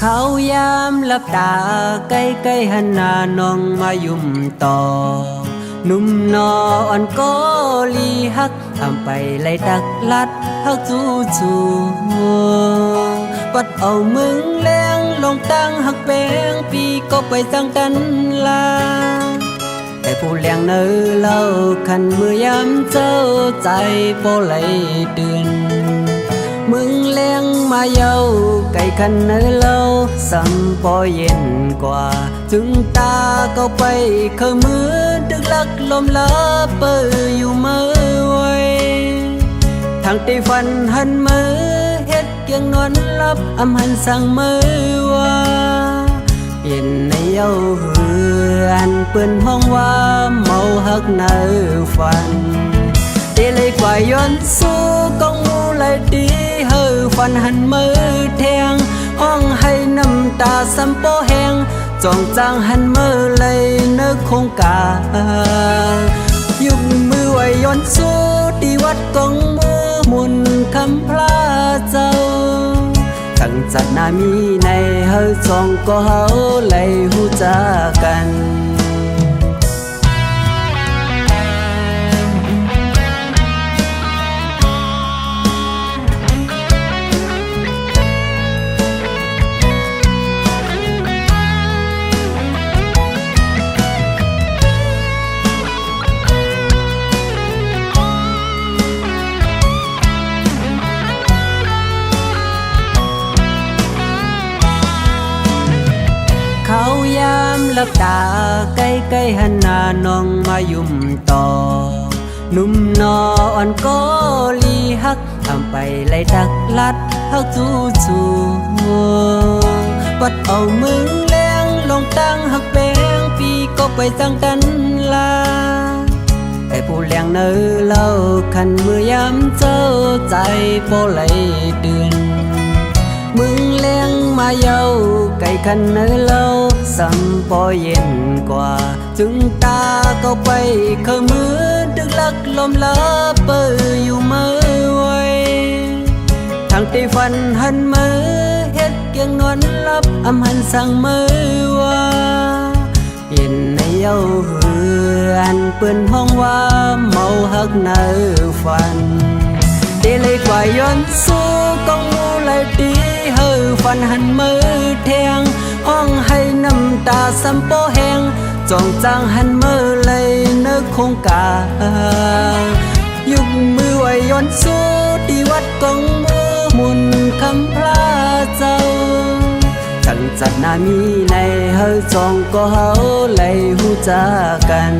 เขายามลับตาใกล้ๆหันหน้าน้องมายุ่มต่อหนุ่มนออ่อนก็ลีฮักทำไปไล่ตักลัดฮักจูปัดเอามึงแรงลงตั้งฮักแปงปีก็ไปตั้งกันลาแต่ผู้เลี้ยงเนื้อเล่าคันมือยามเจ้าใจโปไหลเดือนมึงเลี้ยงมาเยาไก่คันเนื้อเล่าสัมปอเย็นกว่าจึงตาก็ไปเคยมือดึกลักลมละเปิดอยู่เมื่อไว้ทางตีฟันหันมือเฮ็ดเกียงนอนลับอำหันสั่งมือว่าเย็นในเย้าเหือนเปิ้นห้องว่าเมาฮักเนื้อฟันเตเลยกว่าย้อนสู้กองมูเลยดีเฮือฟันหันมือแทงห้องให้น้ำตาซ้ำโปแหงจ้องจางหันมือเลยเนื้อคงกายุกมือไว้ย้อนสู้ที่วัดกองมูมุนคำพลาเจ้าตั้งจัดนามีในเฮาจองก็เฮาเลยหูจากันเขายามลับตาใกล้ๆหันหน้าน้องมายุ่มต่อหนุ่มนออ่อนก็ลีฮักทำไปไล่ตักลัดฮักจูปัดเอามึงแรงลงตั้งฮักแปงปีก็ไปตั้งกันลาแต่ผู้เลี้ยงเนื้อเล่าคันมือยามเจ้าใจโปไหลเดือนมึงเลี้ยงมาเยาไก่คันเนื้อเล่าสัมปอเย็นกว่าจึงตาก็ไปเคยมือดึกลักลมละเปิดอยู่เมื่อไว้ทางตีฟันหันมือเฮ็ดเกียงนอนลับอำหันสั่งมือว่าเย็นในเย้าเหือนเปิ้นห้องว่าเมาฮักเนื้อฟันเดเลยกว่าย้อนสู้กองมูเลยดีเฮือฟันหันมือแทงห้องให้น้ำตาซ้ำโปแหงจ้องจางหันมือเลยเนื้อคงกายุกมือไว้ย้อนสู้ที่วัดกองมูมุนคำพลาเจ้าตั้งจัดนามีในเฮือจองก็เฮาเลยหูจากัน